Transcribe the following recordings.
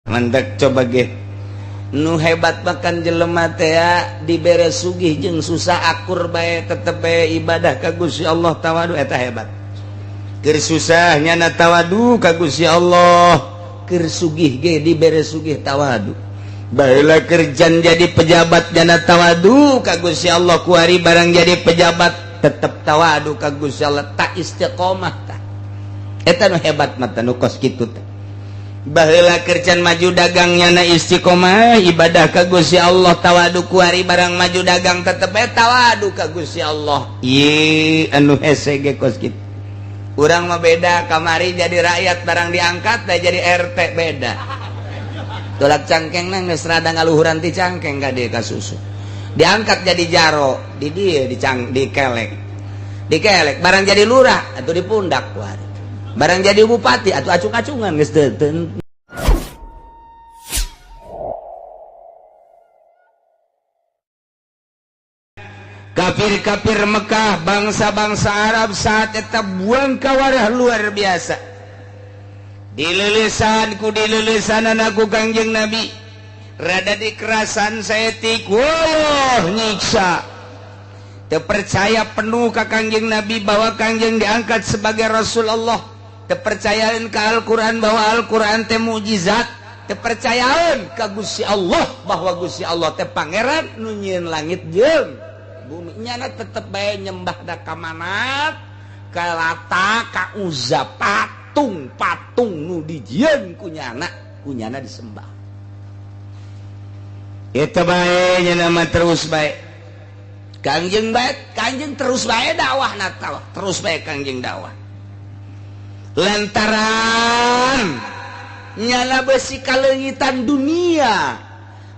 Mandak coba ge nu hebat makan jelema teh dibere sugih jeung susah akur bae tetep bae ibadah ka Gusti Allah tawadu eta hebat. Keur susah nyana tawadu ka Gusti Allah, keur sugih ge dibere sugih tawadu. Baheula kerjan jadi pejabat nyana tawadu ka Gusti Allah, kuari barang jadi pejabat tetep tawadu ka Gusti Allah, tak istiqomah tah. Eta nu hebat mah tah nu kos kitu teh. Baheula kerjaan maju dagang nyana istiqomah ibadah ka Gusti Allah tawadu, kuari barang maju dagang tetep tawadu ka Gusti Allah. Ieu anu hese ge kos kitu. Urang mah beda, kamari jadi rakyat barang diangkat dah jadi RT beda. Tolak cangkengna geus rada ngaluhuran ti cangkeng ka dieu ka susu. Diangkat jadi jaro, di dieu dikelek. Dikelek barang jadi lurah atuh di pundak kuari. Barang jadi bupati atuh acung-acungan geus teu. Kafir-kafir Mekah, bangsa-bangsa Arab saat eta buang kawarah luar biasa. Dilelesan ku dilelesanan aku Kangjeng Nabi. Rada dikerasan saeutik, wah nyiksa. Teu percaya penuh ka Kangjeng Nabi bahwa Kangjeng diangkat sebagai Rasulullah. Teu percayaan ka Al-Qur'an bahwa Al-Qur'an teh mukjizat. Teu percayaan ka Gusti Allah bahwa Gusti Allah teh pangeran nu nyieun langit jeung bumi. Nyana tetep bae nyembah da ka manat, ka Lata, ka Uzza, patung nu dijieun ku nyana disembah. Eta bae nyana mah terus bae. Kangjeng terus bae dakwahna terus bae Kangjeng dakwah. Lantaran nyala besi kalengitan dunia,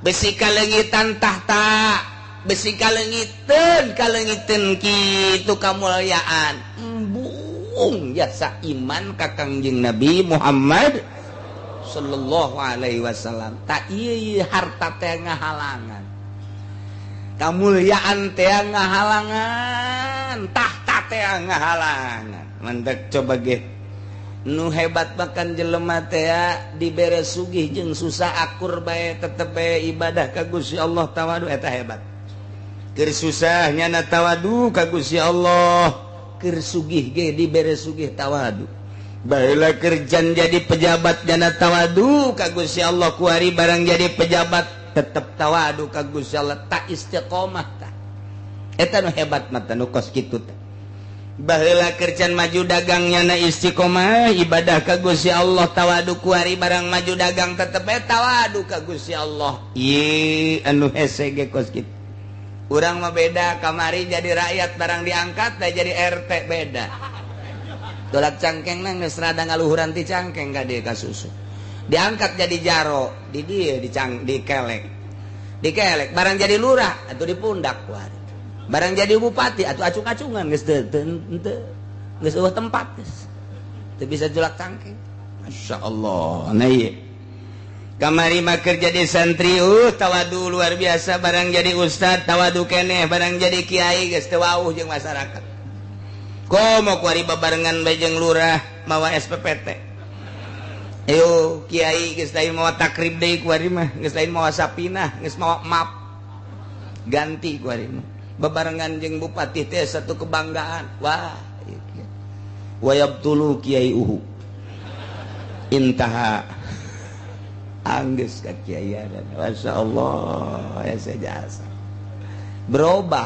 besi kalengitan tahta, besi kalengitan kitu kamulyaan embung jasa iman ka Kangjeng Nabi Muhammad sallallahu alaihi wasallam. Tak ieu harta teh ngahalangan, kamulyaan teh ngahalangan, tahta teh ngahalangan. Mantak coba ge nu hebat makan jelema teh dibere sugih jeung susah akur bae tetep bae ibadah ka Gusti Allah tawadu eta hebat. Keur susah nyana tawadu ka Gusti Allah, keur sugih ge dibere sugih tawadu. Baheula kerjaan jadi pejabat nyana tawadu ka Gusti Allah, kuari barang jadi pejabat tetep tawadu ka Gusti Allah, tak istiqomah tah. Eta nu hebat mah nu kos kitu teh. Baheula kerjaan maju dagang nyana istiqomah ibadah ka Gusti Allah tawadu, kuari barang maju dagang tetep tawadu ka Gusti Allah. Ieu anu hese ge kos kitu. Urang mah beda, kamari jadi rakyat barang diangkat dah jadi RT beda. Tolak cangkengna geus rada ngaluhuran ti cangkeng ka dieu ka susu. Diangkat jadi jaro, di dieu dikelek. Dikelek barang jadi lurah atuh di pundak kuari. Barang jadi bupati atuh acung-acungan geus teu geus eueuh tempat geus. Teu bisa julak cangkeng. Masyaallah. Nah ieu. Kamari mah keur jadi santri tawadu luar biasa, barang jadi ustad tawadu keneh, barang jadi kiai geus teu wauh jeung masyarakat. Komo kuari babarengan bae jeung lurah mawa SPPT. Ayo kiai geus lain mawa takrib deui kuari mah, geus lain mawa sapinah, geus mawa map. Ganti kuari mah. Babarengan jeung bupati teh satu kebanggaan. Wah, wa yabtulu kiai uhu. Intaha. Angges ka kiaian. Masyaallah ya sejasa. Berubah.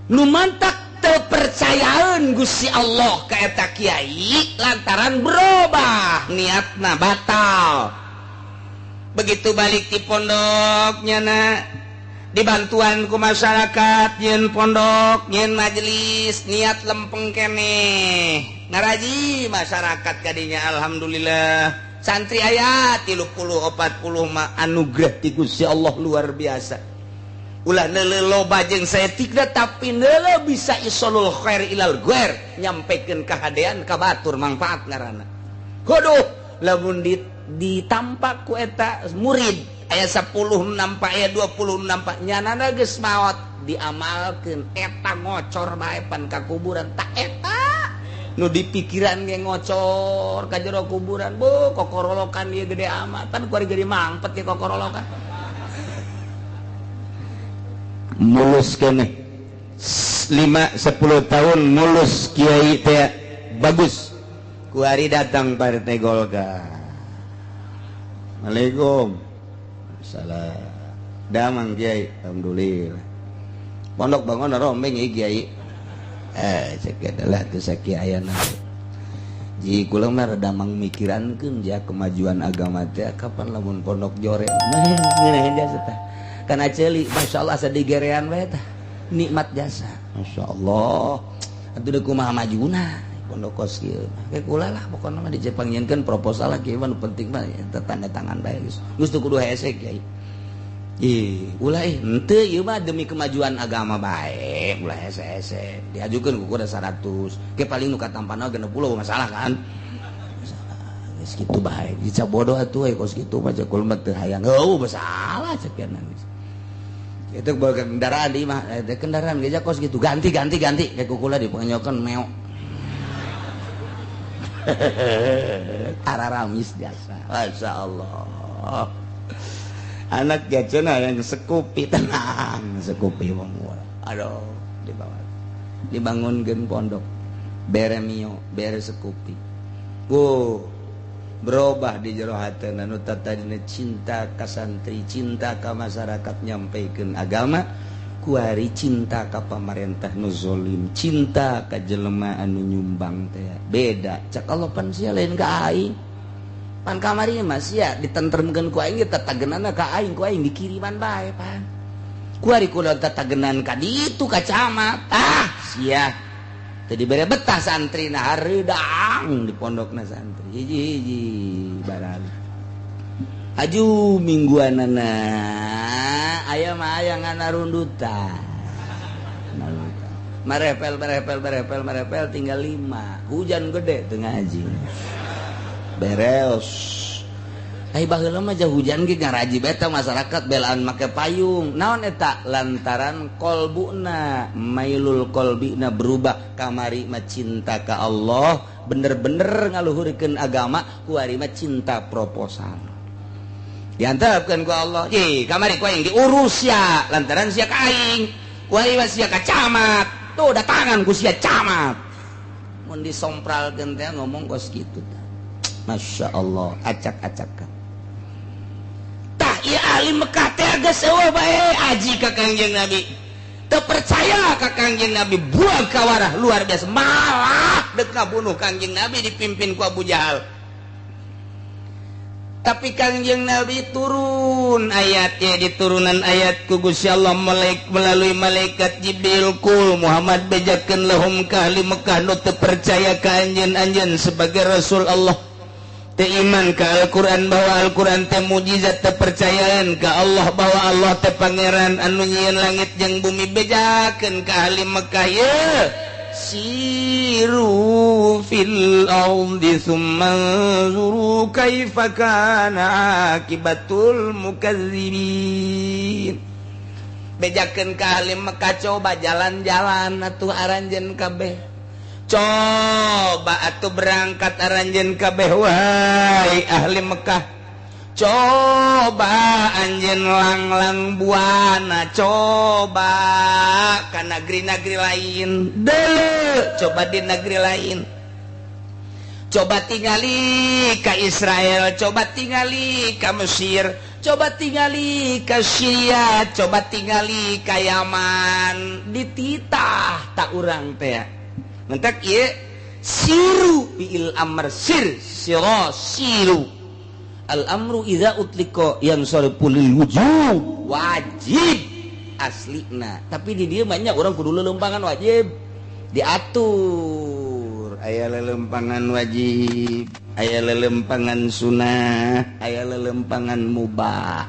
Nu mantak teu percayaan Gusti Allah ka eta kiai lantaran berubah niatna batal. Begitu balik di pondok nyana dibantuan ku masyarakat, nyeun pondok, nyeun majelis, niat lempeng keneh ngaraji masyarakat kadinya. Alhamdulillah santri aya 30 40 mah anugerah ti Gusti Allah luar biasa. Ulah neuleuh loba jeung saeutikna tapi neuleuh bisa isolul khair ilal ghair, nyampekeun kahadean ka batur mangfaat ngaranna. Kudu lamun ditampak ku eta murid aya 10 nampak aya 20 nampak nyanana geus maot diamalkeun eta ngocor bae pan ka kuburan tak eta nu di pikiran ge ngocor ka jero kuburan bo kokorolokan ieu gede amat pan kuari gede mangpet ke kokorolokan mulus keneh 5-10 tahun mulus kiai teh bagus kuari datang Partai Golkar. Assalamualaikum. Salam. Damang kiai, alhamdulillah. Pondok bangun rombeng ieu kiai. Cek adalah teu sakiayana. Ji kula mah rada mangmikirankeun ja kemajuan agama teh kapan lamun pondok jore. Ngeunaheun jasa tah. Kana ceuli masyaallah sadigerean we tah. Nikmat jasa. Masyaallah. Atuh deuk kumaha majuna pondok kos kieu. Kayak kula lah pokona mah dicepangieunkeun proposal kieu mah nu penting mah tanda tangan bae geus. Geus teu kudu hese kiai. Ulah henteu ieu mah demi kemajuan agama bae, ulah hese-hese. Diajukeun ku kuda 100. Ke paling nu katampana 60 masalah kan. Masalah. Geus kitu bae. Dica bodoh atuh kos kitu mah cekul mah teu hayang. Heuh masalah cekeun geus. Itu bawa kendaraan di mah kendaraan geus kos gitu ganti kayak kukula dipanyokeun meo. Araramis biasa. Masyaallah. Anak jacuna yang sekupi tenang sekupi wong aduh dibangunkeun pondok bere mio bere sekupi berubah di jero hateuna nu tadina cinta ka santri cinta ka masyarakat nyampikeun agama kuari cinta ka pamarentah nu zalim cinta ka jelema anu nyumbang teh beda cak Allah pan sia lain ka aing pan kamari mah sia ditentremkeun ku aing tatageunana ka aing ku aing dikiriman bae pan kuari kula tatageunnan ka ditu ka camat sia teu dibere betah santrina hareudang di pondokna santri hiji-hiji barali aju mingguanana aya mah aya ngana rundutan marepel tinggal 5 hujan gede teu ngaji beres ai baheula mah jah hujan ge ngaraji beta masyarakat belaan make payung naon eta lantaran kolbuna mailul kolbina berubah kamari mah cinta ka Allah bener-bener ngaluhurkeun agama kuari mah cinta proposal diantepkeun ku Allah kamari ku aing diurus ya lantaran sia ka aing kuari mah sia ka camat tuh datangan ku sia camat mun disompralkeun teh ngomong kos kitu. Masya Allah acak-acakan tah ieu ahli Mekah teh geus eueuh bae aji ka Kangjeng Nabi teu percaya ka Kangjeng Nabi buang kawarah luar biasa malah deuk kabunuh Kangjeng Nabi dipimpin ku Abu Jahal tapi Kangjeng Nabi turun ayat ya diturunan ayat ku Gusti Allah melalui malaikat Jibril kul Muhammad bejakeun lahum ka ahli Mekah nu teu percaya ka anjeun sebagai Rasul Allah iman ke Al-Quran bahwa Al-Quran teh mujizat terpercayaan ke Allah bahwa Allah teh pangeran anu nyieun langit jeung bumi bejakeun ka ahli Mekah ye siru fil ardi tsumma zuru kaifa kana akibatul mukazzibin bejakeun ka ahli Mekah coba jalan-jalan atuh aranjeun kabeh coba atuh berangkat aranjeun kabeh wahai ahli Mekah coba anjeun langlang buana coba ka negeri-negeri lain deuleu coba di negeri lain coba tingali ka Israel coba tingali ka Mesir coba tingali ka Syria coba tingali ka Yaman dititah tak urang teh mentak ieu siru fi'il amr siru al amru idza utliqa yansarifu lil wujub wajib aslina tapi di dieu banyak orang kudu lelempangan wajib diatur aya lelempangan wajib aya lelempangan sunnah aya lelempangan mubah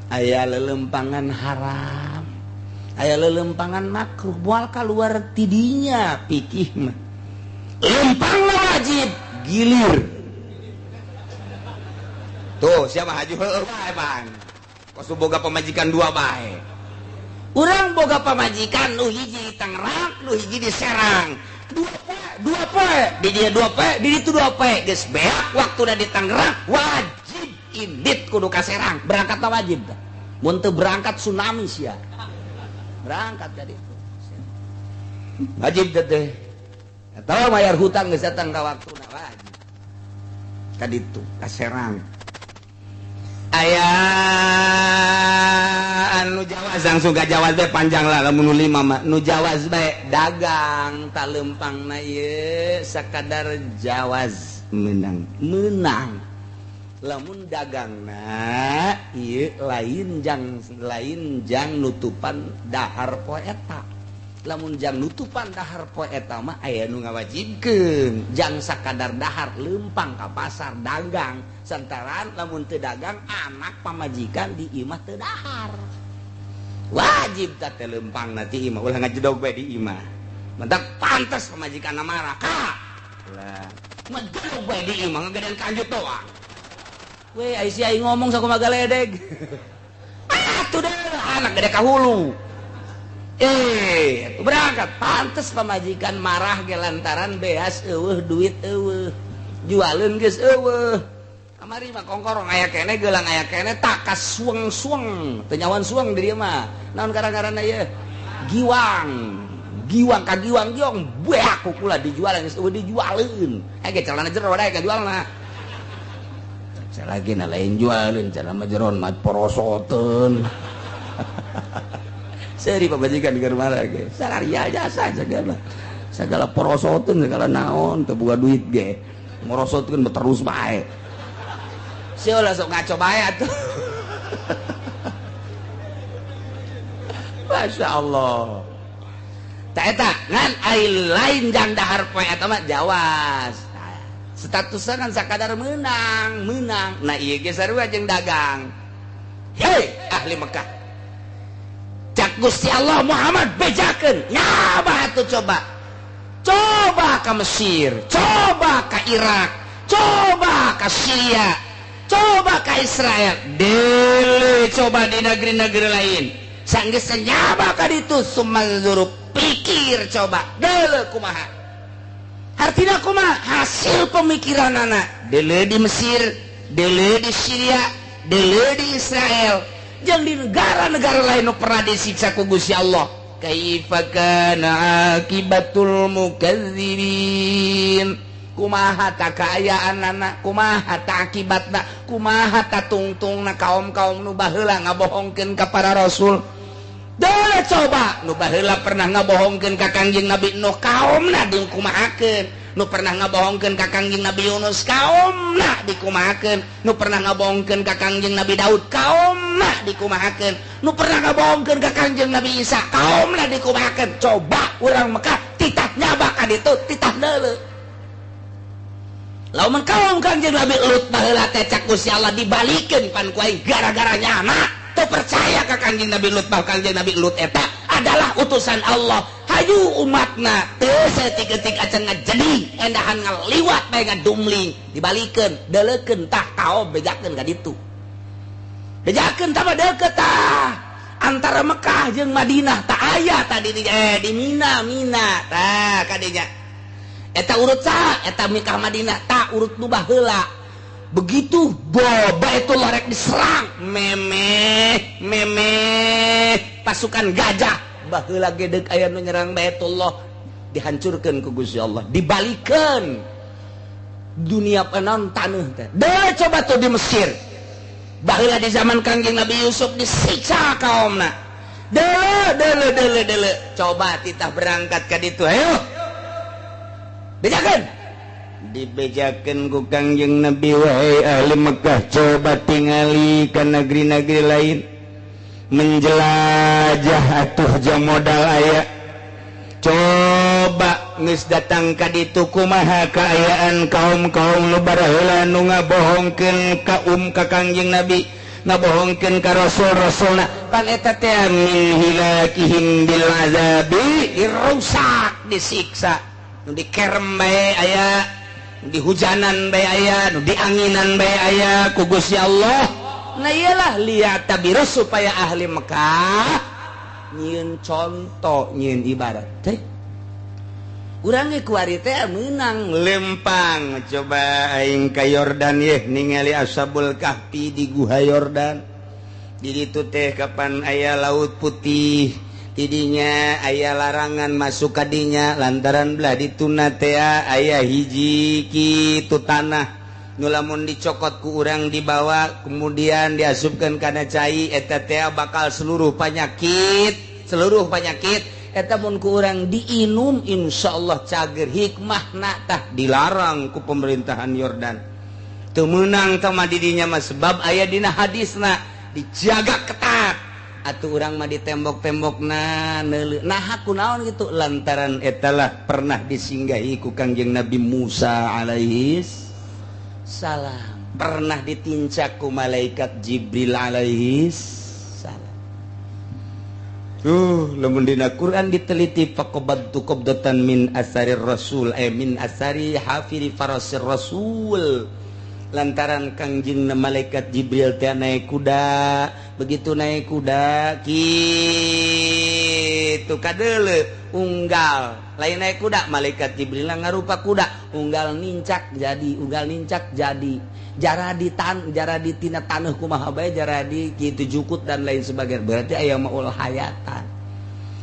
aya lelempangan haram aya lelempangan makruh moal kaluar tidinya pikih mah lempang wajib gilir tuh siapa haju heueuh bae bang kos boga pamajikan 2 bae urang boga pamajikan nu hiji di Tangerang nu hiji di Serang 2 2 poe di dia 2 poe di itu 2 poe geus beak waktu udah di Tangerang wajib indit kudu ka Serang berangkat wajib mun teu berangkat tsunami sia berangkat tadi itu wajib teh eta mayar hutang geus datang ka waktuna wajib tadi itu ka Serang aya anu jawaz langsung ka jawaz bae panjang lah lamun 5 mah nu jawaz bae dagang talempangna ieu sakadar jawaz menang lamun dagangna ieu lain jang nutupan dahar poe eta lamun jang nutupan dahar poe eta mah aya nu ngawajibkeun jang sakadar dahar lempang ka pasar dagang santaran lamun teu dagang anak pamajikan di imah teu dahar wajib teh lempangna ti imah ulah ngajedog bae di imah mentak pantes pamajikanna marah ka lah ngajedog bae di imah ngagedean kanjut doang we ai si ai ngomong sakumaha galedeg atuh deh anak gede ka hulu berangkat pantes pamajikan marah ge lantaran beas eueuh duit eueuh jualeun geus eueuh kamari mah kongkorong aya kene geulang aya kene tak kasueng-sueng teu nyawan sueng di dieu mah naon gara-garana ieu giwang ka giwang giong beak kukula dijual geus eueuh dijualeun ge calana jero dae kajualna lagi lain jualeun calana jero mah porosoteun seri pamajikan keur marah ge salaria jasa segala porosoteun segala naon teu boga duit ge morosotkeun terus bae siola sok ngaco bae atuh Masya Allah tak eta ngan ai lain jang dahar poe eta mah jawas statusna kan sakadar menang nah ieu ge sarua jeung dagang hei ahli Mekah cak Gusti Allah Muhammad bejakeun nyabah atuh coba ka Mesir coba ka Irak coba ka Syria coba ka Israel deuleu coba di negeri-negeri lain sanggeus nyabah ka ditu sumanzuru pikir coba deuleu kumaha artina kumaha hasil pemikiranana deuleu di Mesir deuleu di Syria deuleu di Israel jeung di negara-negara lain nu pernah disiksa ku Gusti Allah kaifa kana akibatul mukadzibin kumaha ta kaayaanna kumaha ta akibatna kumaha ta tungtungna kaum-kaum nu baheula ngabohongkeun ka para rasul da coba nu baheula pernah ngabohongkeun ka Kangjeng Nabi Nuh kaumna dikumahakeun nu pernah ngabohongkeun ka Kangjeng Nabi Yunus kaumna dikumahakeun nu pernah ngabohongkeun ka Kangjeng Nabi Daud kaumna dikumahakeun nu pernah ngabohongkeun ka Kangjeng Nabi Isa kaumna dikumahakeun coba urang Mekah titah nyabak ka ditu titah deuleu lamun kaum Kangjeng Nabi Lut baheula teh cak Gusti Allah dibalikeun pan ku aing gara-gara nyana teu percaya ka Kangjeng Nabi Lut bahwa Kangjeng Nabi Lut eta adalah utusan Allah hayu umatna teu saeutik-eutik acan ngajedi endahan ngaliwat bae ngadumling dibalikeun deuleukeun tah kaom bejakeun ka ditu bejakeun tah deukeut tah antara Mekah jeung Madinah tah aya tadi di Mina tah kadinya eta urut saha eta Mekah Madinah tah urut nu baheula begitu Baitullah rek diserang memeh pasukan gajah baheula ge deuk aya nu nyerang Baitullah dihancurkeun ku Gusti Allah dibalikeun dunia penon taneuh teh deui coba tuh di Mesir baheula di zaman Kangjeng Nabi Yusuf disiksa kaumna deuleu coba titah berangkat ka ditu ayo bejakeun dibejakeun ku Kangjeng Nabi wahai ahli Mekah coba tingali ka negeri-negeri lain menjelajah atuh jang modal aya coba geus datang ka ditu kumaha kaayaan kaum-kaum nu baraheula nu ngabohongkeun ka Kangjeng Nabi ngabohongkeun ka rasul-rasulna pan eta teh min hilakihim bil azabi dirusak disiksa nu dikerem bae aya nu dihujanan bae aya nu dianginan bae aya ku Gusti Allah nah iyalah lihat tabiru supaya ahli Mekah nyieun contoh nyieun ibarat teh urang ge kuari teh meunang lempang coba aing ka Yordan ye ningali Ashabul Kahfi di Guha Yordan. Di ditu teh kapan aya laut putih, tidinya aya larangan masuk kadinya lantaran belah dituna teh aya hiji kitu tanah nu lamun dicokot ku urang dibawa kemudian diasupkeun kana cai eta teh bakal seluruh penyakit eta mun ku urang diinum insyaallah cager hikmahna tah dilarang ku pemerintahan Yordan. Teu meunang tah mah didinya mah sebab aya dina hadisna dijaga ketat. Atuh urang mah di tembok-tembokna neuleuh. Nah kunaon kitu lantaran etalah pernah disinggahi ku Kangjeng Nabi Musa alaihi salam. Pernah ditincak ku malaikat Jibril alaihi salam. Lamun dina Quran diteliti faqabattu qabdatan min asarir rasul min asari hafiri farasir rasul. Lantaran Kangjeng malaikat Jibril teh naik kuda, begitu naik kuda kitu kadeuleu unggal lain naik kuda malaikat Jibril ngarupa kuda unggal nincak jadi jara di tina taneuh kumaha bae jara di kitu jukut dan lain sebagainya berarti aya maul hayatan.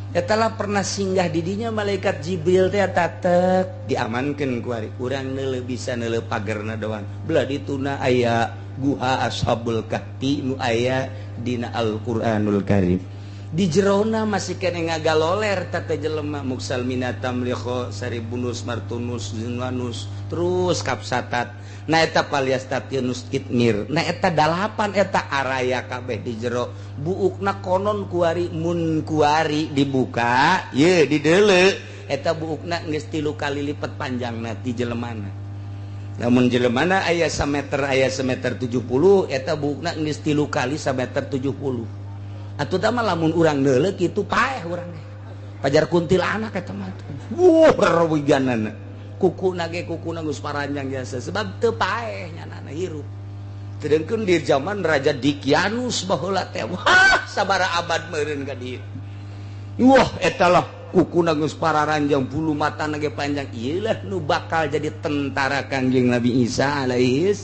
Eta lah pernah singgah di dinya malaikat Jibril teh tatek diamankeun ku ari urang neuleuh bisa neuleuh pagerna doang belah dituna aya Guha Ashabul Kahfi nu aya dina Al-Qur'anul Karim. Di jerona masih kene ngagaloler tata jelema muksal minatam liho saribunus martunus zinwanus terus kapsatat. Nah eta paliastationus kitmir. Nah eta 8 eta araya kabeh di jero. Buukna konon kuari mun kuari dibuka, ye dideuleu eta buukna geus 3 kali lipat panjangna ti jelemana. Namun jelemana aya sameter 70 eta buukna geus 3 kali sameter 70. Atuh tah mah lamun urang deuleu kitu paeh urang teh. Pajar kuntilanak eta mah. Rewiganana. Kukuna geus paranjang jasa sebab teu paeh nyanana hirup. Sedengkeun di zaman Raja Dikianus baheula teh wah sabara abad meureun ka dieu. Wah eta lah kukuna geus pararanjang bulu matana ge panjang ieu lah nu bakal jadi tentara Kangjeng Nabi Isa alaihi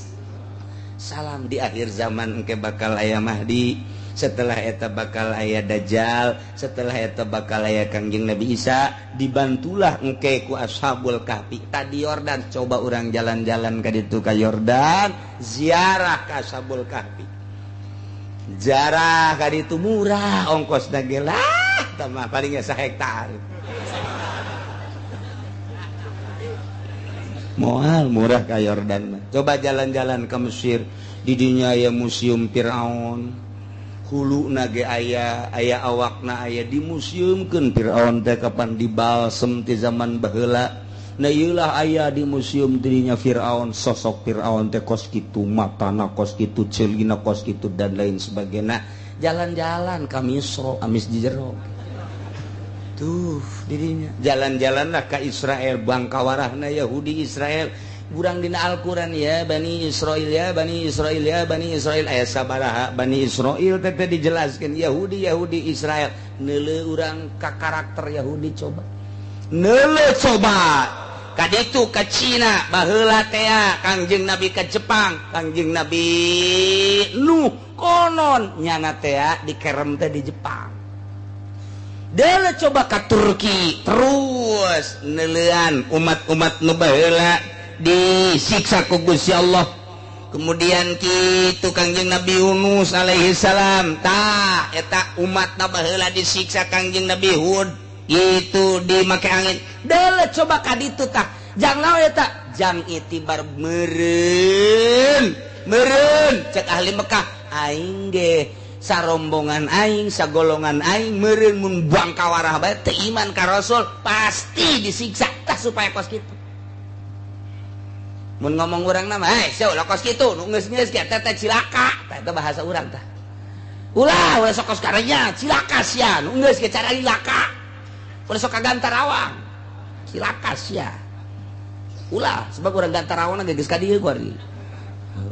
salam di akhir zaman engke bakal aya Mahdi. Setelah eta bakal aya Dajjal, setelah eta bakal aya Kangjeng Nabi Isa, dibantulah engke ku Ashabul Kahfi. Tadi Yordan coba urang jalan-jalan ka ditu ka Yordan, ziarah ka Ashabul Kahfi. Ziarah ka ditu murah ongkosna ge lah, tah mah paling asa hektar. Moal murah ka Yordan mah. Coba jalan-jalan ke Mesir, di dinya aya museum Firaun. Hulu nage aya awakna aya di museumkeun Firaun teh kapan dibalsem ti zaman baheula. Na ieu lah aya di museum dirinya Firaun, sosok Firaun teh kos kitu, matana kos kitu, ceulina kos kitu dan lain sebagainya. Jalan-jalan ka Misra, amis di jero. Tuh dirinya. Jalan-jalanlah ka Israel, bangkawarahna Yahudi Israel. Urang dina Al-Quran ya Bani Israil ya Bani Israil ya Bani Israil aya sabaraha Bani Israil teh dijelaskeun Yahudi Israel neuleuh urang ka karakter Yahudi coba neuleuh coba ka ditu ka Cina baheula teh Kangjeng Nabi ka Jepang Kangjeng Nabi Nuh konon nyana teh dikerem teh di Jepang deuleuh coba ka Turki terus neuleuhan umat-umat nu baheula disiksa ku Gusti Allah. Kemudian kitu Kangjeng Nabi Yunus alaihi salam tah eta umatna baheula disiksa Kangjeng Nabi Hud itu dimake angin. Deuleuh coba ka ditu tah jang naon eta jang itibar meureun cek ahli Mekah aing ge sarombongan aing sagolongan aing meureun mun bangkawarah bae teu iman ka Rasul pasti disiksa tah supaya kos kitu. Mun ngomong urang nama, seu lokos kitu, nu geus-geus kieu teh cilaka, tah eta bahasa urang tah. Ulah we sok kos karenya, cilaka sia, nu geus kieu cara cilaka. Ulah sok ka Gantarawang. Cilaka sia. Ulah sebab urang Gantarawang geus ka dieu kuari.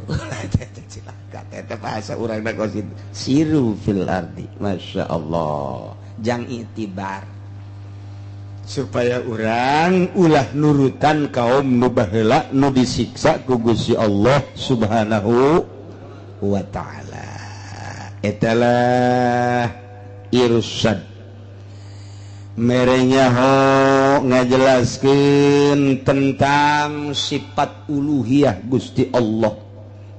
Ulah teh cilaka, teh bahasa urang da kos kitu. Siru fil ardi, masyaallah. Jang itibar. supaya orang ulah nurutan kaum nu baheula nu disiksa ku Gusti Allah Subhanahu wa taala. Etalah irsyad merenya ho ngajelaskeun tentang sifat uluhiyah Gusti Allah,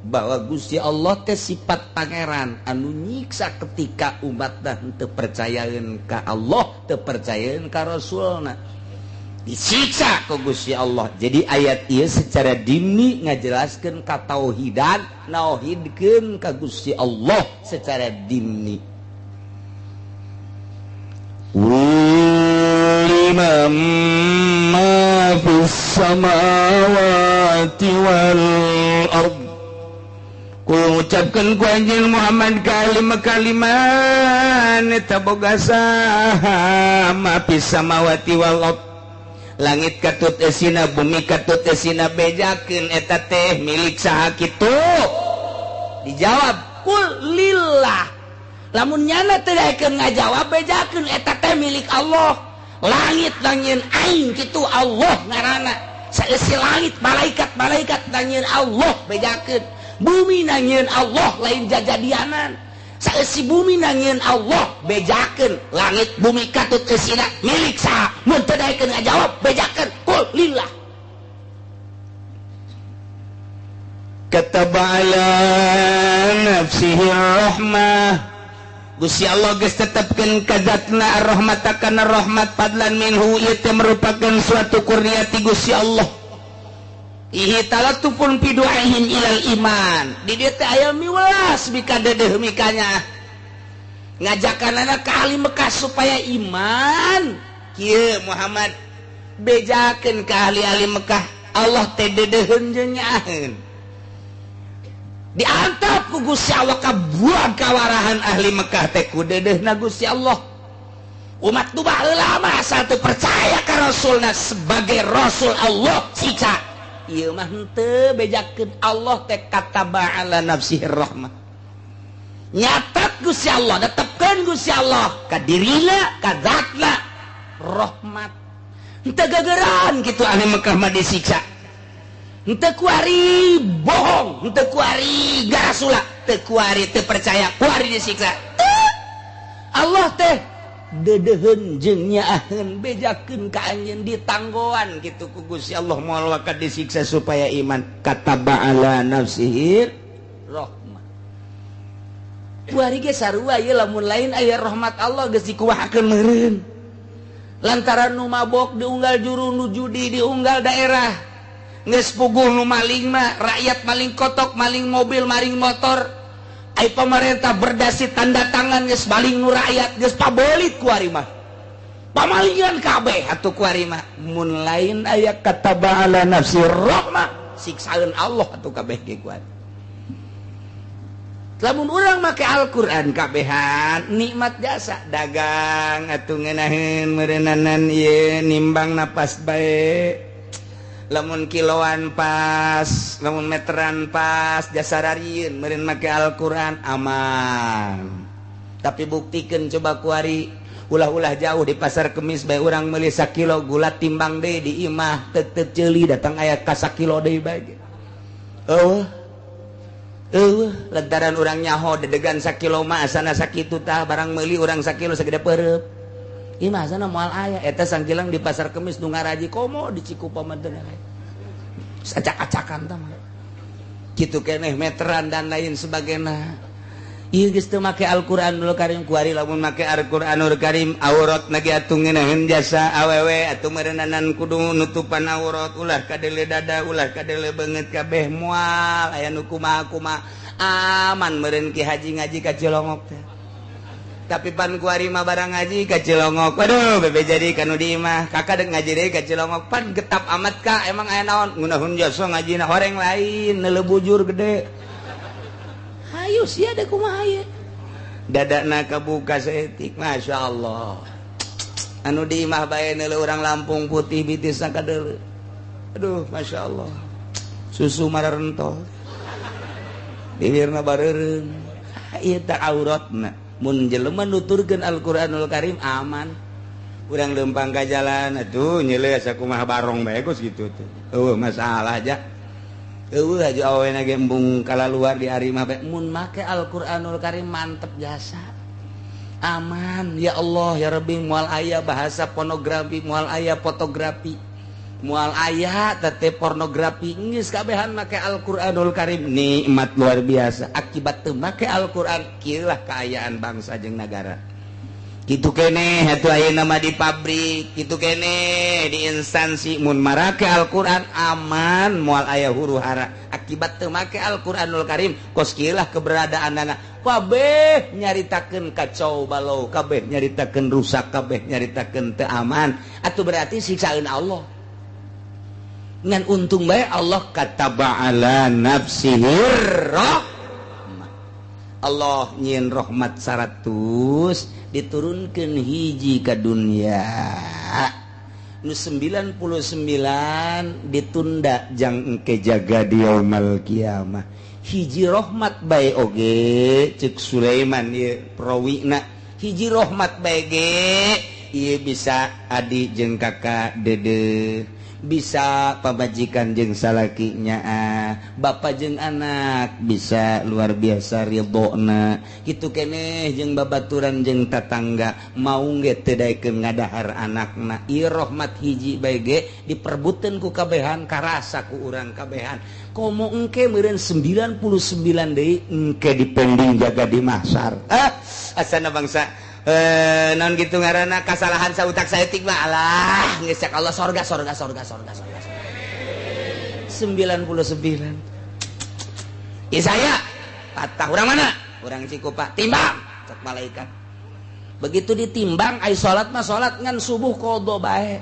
bahwa Gusti Allah teh sifat pangeran anu nyiksa ketika umatna teu percayaeun ka Allah, teu percayaeun ka Rasulna, disiksa ku Gusti Allah. Jadi ayat ieu secara dimni ngajelaskeun katauhidan, nauhidkeun ka Gusti Allah secara dimni. Liman ma fis samawati wal ard, ucapkan ku anjeun Muhammad kalimat eta boga saha ma fis samawati wal ard, langit katut esina bumi katut esina bejakeun eta teh milik saha kitu? Dijawab kul lillah. Lamun nyana teh daekeun ngajawab bejakeun eta teh milik Allah. Langit nangieun aing kitu Allah ngaranna. Saeusi langit malaikat nangieun Allah bejakeun. Bumi nangieun Allah lain jajadianan. Saeusi bumi nangieun Allah bejakeun. Langit bumi katut eusina milik saha? Mun teu daekeun ngajawab bejakeun kul lillah. Kataba ala nafsihi rahmah, Gusti Allah geus tetepkeun ka zatna ar-rahmata kana rahmat fadlan minhu, ieu teh merupakan suatu kurnia ti Gusti Allah. Ihi talatupun fi du'aihim ilal iman, di dieu teh aya miwelas mika deudeuh mikanya ngajakanana ka ahli Mekah supaya iman. Kieu Muhammad bejakeun ka ahli-ahli Mekah, Allah teh deudeuheun jeung nyaeun. Diantap ku Gusti Allah kabuang kawarahan ahli Mekah teh ku deudeuhna Gusti Allah. Umat nu baheula mah asal teu percaya ka Rasulna sebagai Rasul Allah siksa. Ieu mah henteu bejakeun Allah teh kataba ala nafsihi rahmah. Nyatat Gusti Allah, netepkeun Gusti Allah ka dirina ka zatna rahmat. Henteu gegeran kitu ahli Mekah mah disiksa. Henteu kuari bohong, henteu kuari garasula, teu kuari teu percaya, kuari disiksa. Allah teh deudeuheun jeung nyaaheun bejakeun ka anjeun ditanggoan kitu ku Gusti Allah moal wakat disiksa supaya iman. Kataba ala nafsihi rahmah. Kuari ge sarua ieu lamun lain aya rahmat Allah geus dikuahakeun meureun. Lantaran nu mabok diunggal juru, nu judi diunggal daerah. Nges puguh nu maling mah rakyat maling kotok, maling mobil, maling motor, ai pemerintah berdasi tanda tangan nges maling nu rakyat, nges pabelit kuari mah pamalingan kabeh atuh kuari mah. Mun lain aya kataba ala nafsi rahmah, siksaeun Allah atuh kabeh ge kuari. Lamun urang make Al-Qur'an kabehan nikmat jasa dagang atuh ngeunaheun meureunanan ieu nimbang napas bae. Lamun kiloan pas, lamun meteran pas, jasa rarieun meureun make Al-Qur'an aman. Tapi buktikeun coba kuari ulah-ulah jauh di pasar Kemis bae urang meuli 1 kilo gula timbang deui di imah teu ceuli datang aya ka 1 kilo deui bae. Lantaran urang nyaho dedegan 1 kilo mah asana sakitu tah barang meuli urang 1 kilo sagede peureup. Ieu mah asana moal aya eta sangkilang di pasar Kemis nu ngaraji komo di Cikupa mah teh acak-acakan tah mah. Kitu keneh meteran dan lain sebagainya. Ieu geus teu make Al-Qur'anul Karim kuari lamun make Al-Qur'anul Karim auratna ge atuh ngeunaheun jasa awewe atuh meureunanan kudu nutupan aurat ulah kadele dada ulah kadele beungeut kabeh moal aya nu kumaha-kumaha aman meureun ki haji ngaji ka Cilongok teh. Tapi pan kuari mah barang ngaji ka Cilongok. Waduh bebe jadi kanu di imah. Kakak dek ngaji deui ka Cilongok. Pan getap amat ka emang aya naon? Ngunahun jasa ngajina horeng lain neuleuh bujur gede. Hayu sia da kumaha ieu? Dadana kabuka saeutik. Masyaallah. Anu di imah bae neuleuh urang Lampung putih bitis sakadeuleu. Aduh masyaallah. Susu mararentol. Bibirna bareureun. Ieu teh auratna. Mun jelema nuturkeun Al-Qur'anul Karim aman. urang lempang ka jalan atuh nyeuleus sakumaha barong bae geus kitu tuh. Masalah aja. Aju awena ge embung kalaluar di ari mah bae mun make Al-Qur'anul Karim mantep jasa. Aman ya Allah ya Rabbi moal aya bahasa pornografi, moal aya fotografi. Mual ayat tete pornografi geus kabehan make Al-Qur'anul Karim nikmat luar biasa akibat teu make Al-Qur'an kieu lah kaayaan bangsa jeung nagara kitu keneh atuh ayeuna mah di pabrik kitu keneh di instansi mun marake Al-Qur'an aman moal aya huru-hara akibat teu make Al-Qur'anul Karim kos kieu lah keberadaanna kabeh nyaritakeun kacau balau kabeh nyaritakeun rusak kabeh nyaritakeun teu aman atuh berarti siksaeun Allah ngan untung bae Allah kataba ala nafsihi rahmah Allah nyieun rahmat 100 diturunkeun hiji ka dunya nu 99 ditunda jang engke jaga di yaumul kiamah hiji rahmat bae oge ceuk Sulaiman ieu prawina hiji rahmat bae ge ieu bisa adik jeung kakak dede bisa pamajikan jeung salakinya bapak jeung anak bisa luar biasa ridona kitu keneh jeung babaturan jeung tatangga mau ge teu daekeun ngadahar anakna ieu rahmat hiji bae ge diperbutkeun ku kabehan karasa ku urang kabehan komo engke meureun 99 deui engke dipending jaga di mahsyar asana bangsa non gitu ngaranna kasalahan sautak saeutik mah alah geus cak Allah sorga 99 saya patah urang mana urang Cikupa timbang cek malaikat begitu ditimbang ai salat mah salat ngan subuh qada bae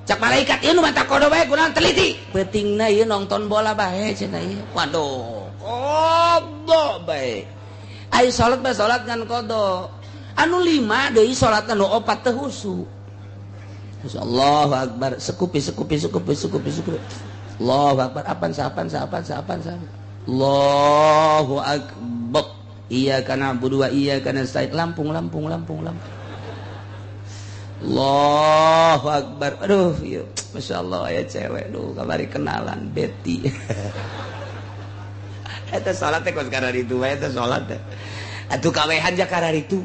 cek malaikat ieu nu mata qada bae kunaon teliti peutingna ieu nonton bola bae cenah ieu waduh qada bae ai salat bae salat ngan qada anu 5 deui salatna nu 4 teh husu Allahu akbar sekupi Allahu akbar apan Allahu akbar iyyaka na'budu wa iyyaka nasta'in lampung Allahu akbar aduh yuk masyaallah aya cewek duh kamari kenalan Betty eta salat teh kos karena itu wae eta salat teh atuh kawehan ja karena itu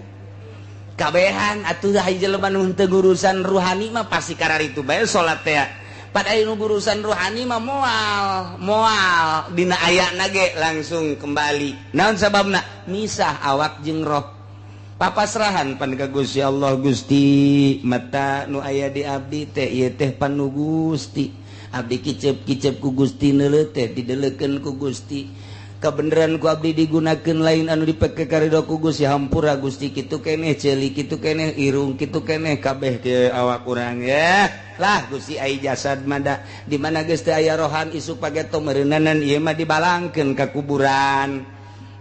kabehan atuh hayu jelema nu teu gurusan ruhani mah pasti karena itu bae salat teh pada anu gurusan ruhani mah moal dina ayana ge langsung kembali naon sababna misah awak jeung roh papasrahan pan ka Gusti Allah Gusti mata nu aya di abdi teh ieu teh panu Gusti abdi kicep ku Gusti neuleut teh dideleukeun ku Gusti kebenaran ku abdi digunakeun lain anu dipake karidho ku Gusti hampura Gusti kitu keneh ceuli kitu keneh irung kitu keneh kabeh ke awak urang ya lah Gusti ai jasad mada di mana geus teu aya rohan isuk pageto meureunanan ieu mah dibalangkeun ka kuburan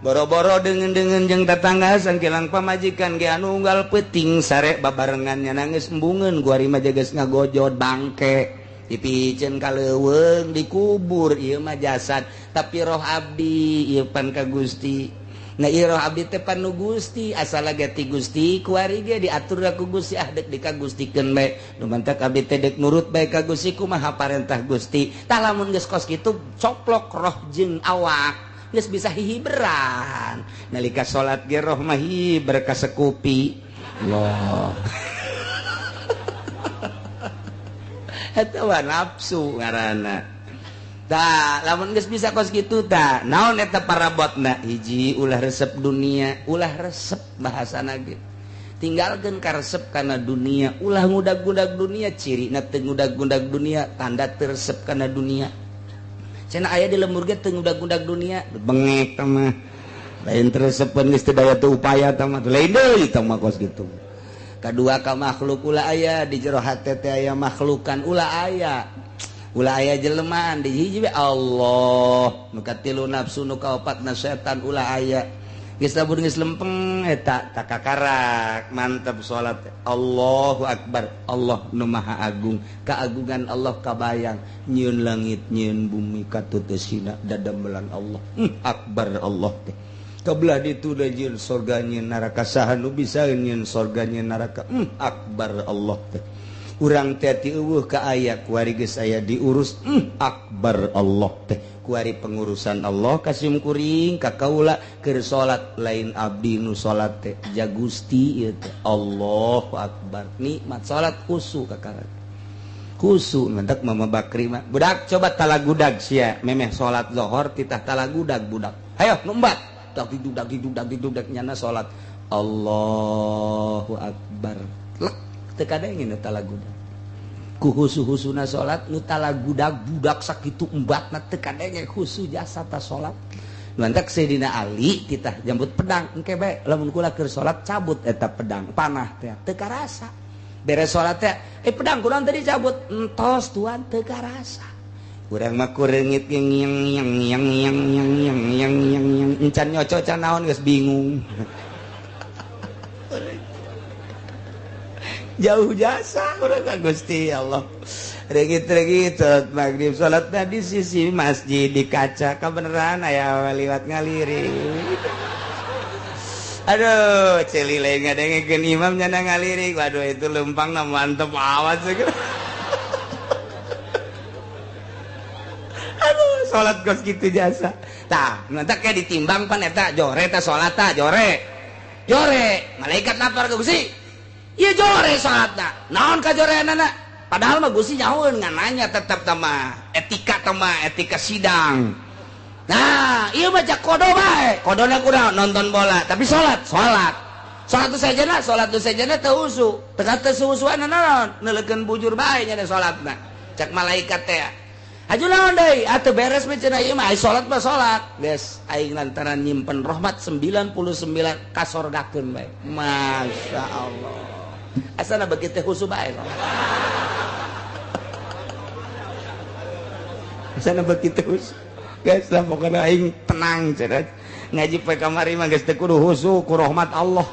boro-boro deungeun jeung tatangga sangkilang pamajikan ge anu unggal peuting sare babarengannya nangis embungeun ku ari mah geus ngagojod bangke dipicen kaleuweung dikubur ieu mah jasad tapi roh abdi ieu pan ka Gusti nah ieu roh abdi teh panu Gusti asal ge ti Gusti kuari ge diatur ku Gusti dek dikagustikeun bae nu mantak abdi teh dek nurut bae ka Gusti kumaha parentah Gusti tah lamun geus kos kitu coplok roh jeung awak geus bisa hihiberan nalika salat ge roh mah hiber ka sekupi Allah eta mah nafsu ngaranna tah lamun geus bisa kos kitu tah naon eta parabotna hiji ulah resep dunia ulah resep bahasana ge tinggalkeun ka resep kana dunia ulah ngudag-ngudag dunia cirina teu ngudag-ngudag dunia tanda teu resep kana dunia cenah aya di lembur ge teu ngudag-ngudag dunia bengek tah mah lain teresepeun geus teu daya teu upaya tah mah lain deui tah mah kos kitu kadua ka makhluk ulah aya di jero hate teh aya makhlukan ulah aya jelmaan di hiji Allah nu katilu nafsu nu kaopatna setan ulah aya geus lamun geus lempeng eta takakarak mantep salat Allahu akbar Allah nu maha agung kaagungan Allah kabayang nyieun langit nyieun bumi katuteusina dadamelan Allah akbar Allah teh kebelah ditu dajin sorganya neraka saha nu bisa nyeun sorganya neraka akbar Allah teh urang teh ti eueuh ka aya kuari geus aya diurus akbar Allah teh kuari pengurusan Allah kasim kuring ka kaula keur salat lain abdi nu salat teh ja Gusti ieu teh Allahu akbar nikmat salat khusu kakara khusu mentek Mama Bakri mah budak coba talagudag sia memeh salat zuhur titah talagudag budak hayo numbat dak didudak nyana salat Allahu akbar lek teu kadenge nu talagudag ku husu-husuna salat nu talagudag budak sakitu embatna teu kadenge husu jasa ta salat mantak Sayyidina Ali titah jambut pedang engke bae lamun kula keur salat cabut eta pedang panah teh teu karasa beres salat teh pedang kurang tadi cabut entos tuan teu karasa urang mah kureungit yang encan nyoco can naon geus bingung jauh jasa urang ka Gusti Allah regit maghrib salatna di sisi masjid di kaca kabeneran aya liwat ngalirik aduh celi lain ngadengekeun imam nyana ngalirik waduh itu lempang na mantep awas aduh salat kos kitu jasa tah nanti kayak ditimbang pan eta jore tah salat tah jore malaikat lapar ke Gusti ieu jore salatna naon ka joreanana padahal mah Gusti nyahoeun ngananya tetep tama etika sidang. Nah, iya baca kodo bae. Kodona kurang nonton bola, tapi salat tu sajana teu usu. Teu kata suusuan naon, neulekeun bujur bae nya salatna. Cak malaikat teh. Aju naon deui? Atuh beres we cenah ieu mah salat mah salat. Geus aing lantaran nyimpen rahmat 99 kasorgakeun bae. Masyaallah. Asana begitu husu bae. Asana begitu husu. Guys lah pokoknya aing tenang cenah ngaji poe kamari mah geus teu kudu husu ku rahmat Allah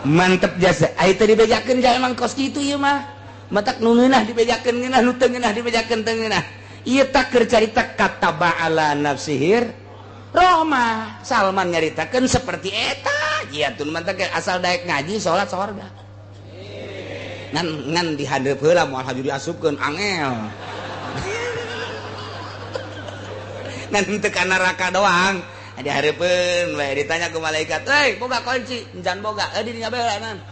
mantep jasa ai teh dibejakeun ja emang kos kitu ieu mah matak nu ngeunah dibejakeun ngeunah nu teu ngeunah dibejakeun teu ngeunah ieu tak keur carita kataba ala nafsihir rahmah Salman nyaritakeun seperti eta jiatun matak asal daek ngaji salat sorga ngan dihandeup heula moal haju diasupkeun angel nanti tekan neraka doang dihareupeun bae ditanya ke malaikat hei boga kunci encan boga di dinya bae nan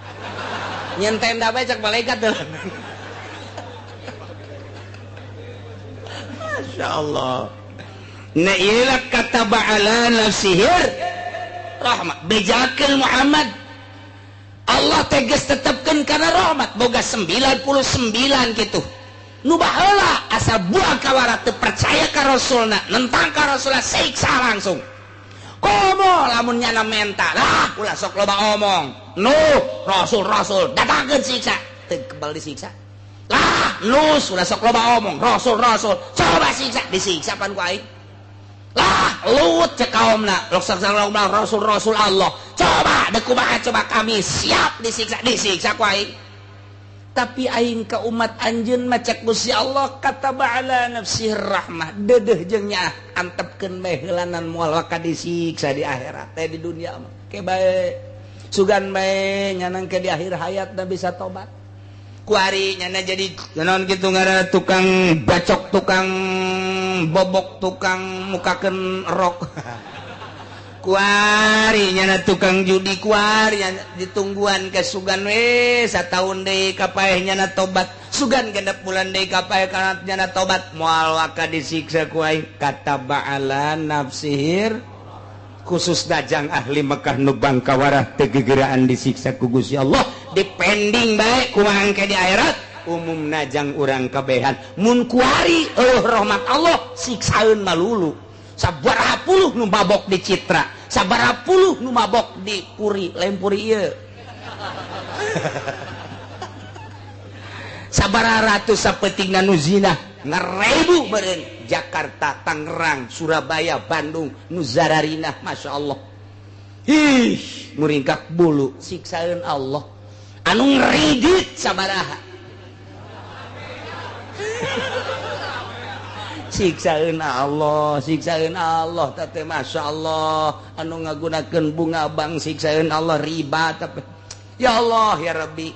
nyen tenda bae cek malaikat teh masyaallah na ila kataba ala nafsihir rahmat bejakeun Muhammad Allah tegas tetepkeun kana rahmat boga 99 gitu nu baheula asal buah kawara teu percaya ka rasulna nentang ka rasulna siksa langsung komo lamun nyana menta lah ulah sok loba omong rasul datangkeun siksa teu kebal disiksa lah ulah sok loba omong rasul coba siksa disiksa pan ku aing lah Lut cek kaumna rasul Allah coba deuk kumaha coba kami siap disiksa ku aing tapi aing ka umat anjeun mah cek Gusti Allah kataba ala nafsih rahmah deudeuh jeung nya antepkeun bae heulanan moal waka disiksa di akhirat teh di dunia mah ke bae sugan bae nyanang ke di akhir hayat da bisa tobat kuari nyana jadi naon kitu ngaranna tukang bacok tukang bobok tukang mukakeun rok kuari nyana tukang judi kuari ditungguan ke sugan we sataun deui kapaeh nyana tobat sugan genep bulan deui kapaeh kana nyana tobat moal waka disiksa ku aing kataba ala nafsihir khusus dajang ahli Mekah nu bangkawarah teu gegeraan disiksa ku Gusti Allah dipending bae kumaha engke di akhirat umum najang urang kabehan mun kuari rahmat Allah siksaeun malulu sabaraha puluh nu mabok di Citra sabaraha puluh nu mabok di Puri lain Puri ieu sabaraha ratus sapetingna nu zina ngarebu beureun Jakarta Tangerang Surabaya Bandung nu zararinah masyaallah ih muringkak bulu siksaeun Allah anu ngridit sabaraha siksaeun Allah siksaeun Allah teh Masya Allah anu ngagunakeun bunga bang siksaeun Allah riba tapi ya Allah ya Rabbi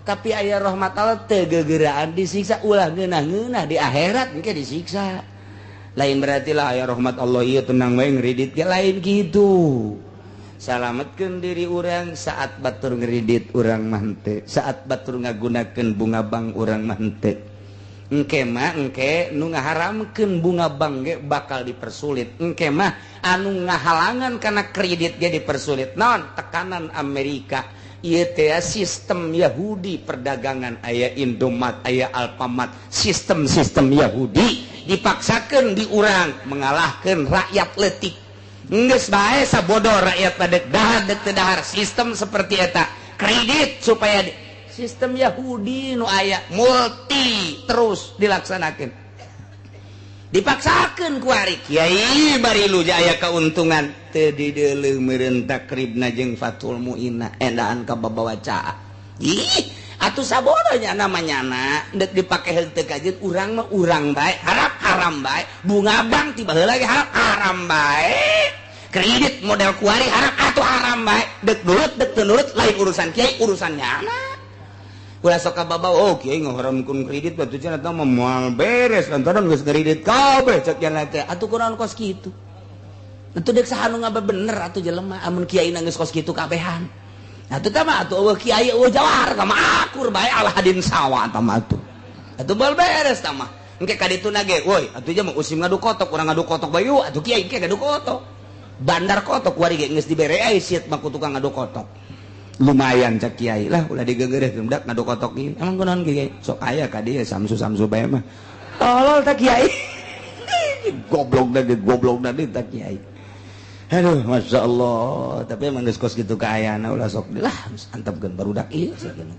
tapi aya rahmat Allah teu gegeraan disiksa ulah ngeunah-ngeunah di akhirat engke disiksa lain berarti lah aya rahmat Allah ieu tenang bae ngridit ge lain kitu salametkeun diri urang saat batur ngridit urang mah henteu saat batur ngagunakeun bunga bank urang mah henteu engke mah engke nu ngaharamkeun bunga bank ge bakal dipersulit engke mah anu ngahalangan kana kredit ge dipersulit naon tekanan Amerika ieu teh sistem Yahudi perdagangan aya Indomaret aya Alfamart sistem Yahudi dipaksakeun di urang mengalahkeun rakyat leutik geus bae sabodoh rakyat padek dahar dek teu dahar sistem seperti eta kredit supaya sistem Yahudi nu aya multi terus dilaksanakeun dipaksakeun ku ari kiai bari lu aya kauntungan teu dideuleuh meureun takribna jeung Fathul Muinah endaan ka babawacaa ih atuh sabodoh nya namanyana dek dipake henteu kajeun urang mah urang bae haram bae bunga bank tiba heula ge haram bae kredit model kuari haram bae dek nurut dek teu nurut lain urusan kiai urusan nyana ulah sok ka babaw oh kiai ngaharamkeun kredit batu cenah tah moal beres lantaran geus kredit kabeh cek cenah teh atuh kunaon kos kitu atuh dek saha nu ngaba bener atuh jelema amun kiai na geus kos kitu kabehan atuh tah mah atuh eueuh kiai eueuh jawar tah mah akur bae alhadin sawa tah mah atuh bae beres tah mah engke ka ditu na ge woi atuh jah mah usim ngadu kotok urang ngadu kotok bae yuk atuh kiai engke ngadu kotok bandar kotok kuari ge geus dibere ai siet mah ku tukang ngadu kotok lumayan cak kiai lah ulah digegereh budak ngadu kotok ieu emang kunaon kiai sok aya ka dieu samsu bae mah tolol tak kiai goblok tadi tak kiai aduh Masya Allah tapi emang geus kos kitu kaayana ulah sok lah antepkeun barudak ieu sakeun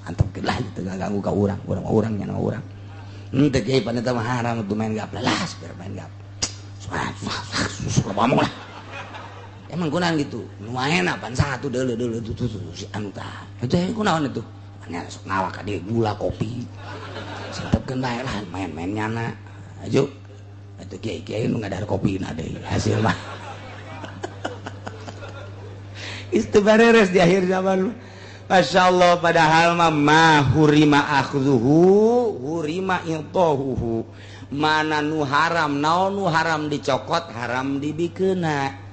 antepkeun lah teu ganggu ka urang urangnya nama urang teu kiai paneta mah haram tuh main gap lah biar main gap susah ngomong lah emang kunaon gitu lumayan apaan satu deuleu tuh si anu tah itu kunaon itu nya sok ngawak ka dieu gula kopi santepkeun bae lah main-main nyana ajo atuh kiai-kiai nu ngadar kopina deui hasil mah istibareres di akhir zaman Masya Allah padahal mah hurima akhduhu hurima intahuhu mana nu haram naon nu haram dicokot haram dibikeuna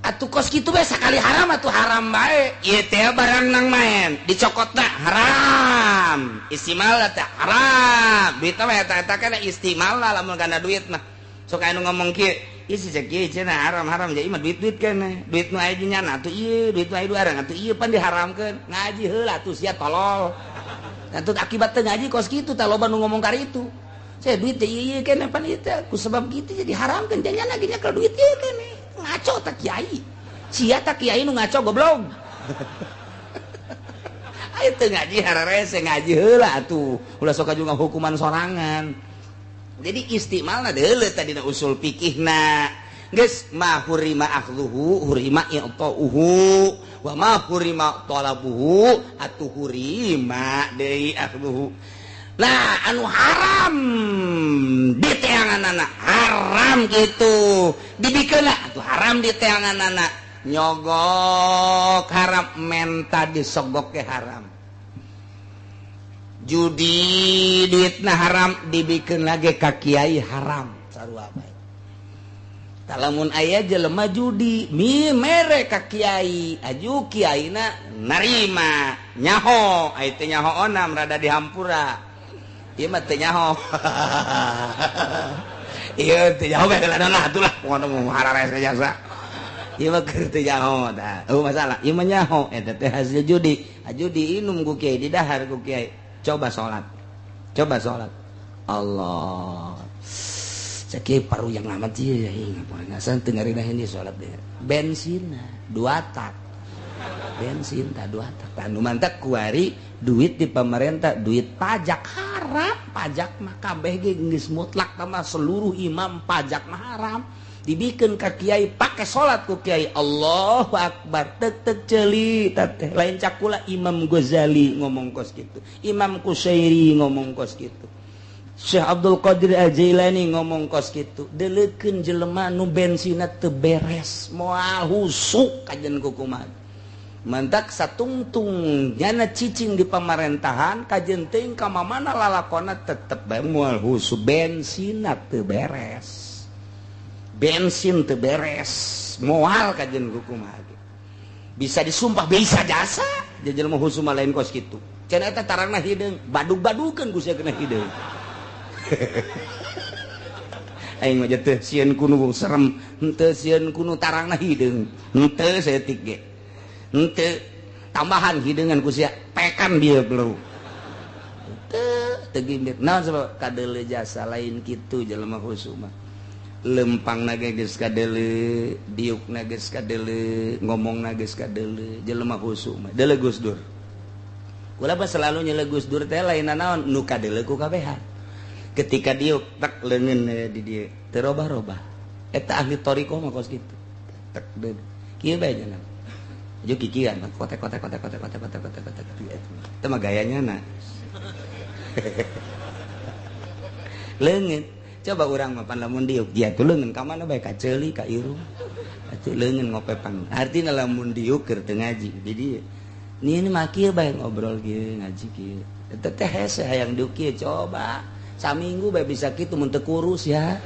atuh kos kitu bae sakali haram atuh haram bae ieu teh barang nang main dicokotna haram istimal teh haram duit mah eta kana istimal lah lamun kana duit mah sok anu ngomong kieu ieu si kieu cenah haram jadi mah duit kana duit nu aya di nyana atuh ieu duit nu aya di arang atuh ieu pan diharamkeun ngaji heula atuh sia tolol atuh akibat teu ngaji kos kitu tah loba nu ngomong karitu saya duit teh ieu kana pan ieu teh ku sebab kitu jadi haramkeun jangan lagi nyakel duit ieu kana ngaco tak kiai sia tak kiai nu ngaco goblok ayo teu ngaji hararese ngaji heula atuh ulah sok juga hukuman sorangan jadi istimalna deuleu tadi na usul fikihna geus ma hurima akhdhuhu hurima i'tauhu wa ma hurima talabuhu atuh hurima deui akhdhuhu nah anu haram di teanganana haram gitu dibikeuna atuh haram di teanganana nyogok haram menta disogok ke haram judi duitna haram dibikeun lagi ka kiai haram sarua bae talamun aya jelema judi mi mere ka kiai aju kiaina narima nyaho aya teh nyaho onam rada dihampura ieu mah teu nyaho ieu teu nyaho bae heula lah atuh lah ngomong hararese jasa ieu mah keur teu nyaho tah masalah ieu mah nyaho eta teh hasil judi judi inum ku kiai di dahar ku kiai coba salat Allah cek paru yang amat ieu ngapain ngasan teu ngarina hini salat deh bensin 2 tak bensin tah 2 tak anu mantak kuari duit di pemerintah duit pajak haram pajak mah kabeh ge geus mutlak mah seluruh imam pajak mah haram dibikeun ka kiai pake salat ku kiai Allahu akbar tek ceuli teh lain cakula Imam Ghazali ngomong kos kitu Imam Qushairi ngomong kos kitu Syekh Abdul Qadir Al-Jailani ngomong kos kitu, deulekeun jelema nu bensina teu beres moal husuk kajen kukumaha. Mantak satungtung nyana cicing di pamarentahan kajen teuing ka mamana lalakonna tetep bae moal husuk bensina teu beres. Bensin teu beres moal kajen kukumaha. Bisa disumpah bisa jasa jelema husuk mah lain kos kitu. Cenah eta tarangna hideung, badug-badukeun ku sia kena hideung. Aing mah teh sieun kuno serem, henteu sieun kuno tarangna hideung, henteu saeutik ge, henteu tambahan hideungan ku sia pekan dia belum, teu gimbir. Naon sabab kadeuleu jasa lain kitu jelema khusu mah, lempangna ge geus kadeuleu, diukna geus kadeuleu, ngomongna geus kadeuleu, jelema khusu mah deuleu Gus Dur. Kula mah selalu nyele Gus Dur teh lainna naon nu kadeuleu ku kabehan. Ketika diuk tak leungeun di dieu teu robah-robah eta ahli thariqah mah kos kitu tak deun kieu bae cenah aju kikian kotek-kotek teh mah gayanya leungeun coba urang mah pan lamun diuk dia tuh leungeun ka mana bae ka ceuli ka irung atuh leungeun ngopepan artina lamun diuk keur teu ngaji di dieu ini mah kieu bae ngobrol kieu ngaji kieu eta teh hese hayang diuk kieu coba saminggu bae bisa kitu mun teu kurus ya.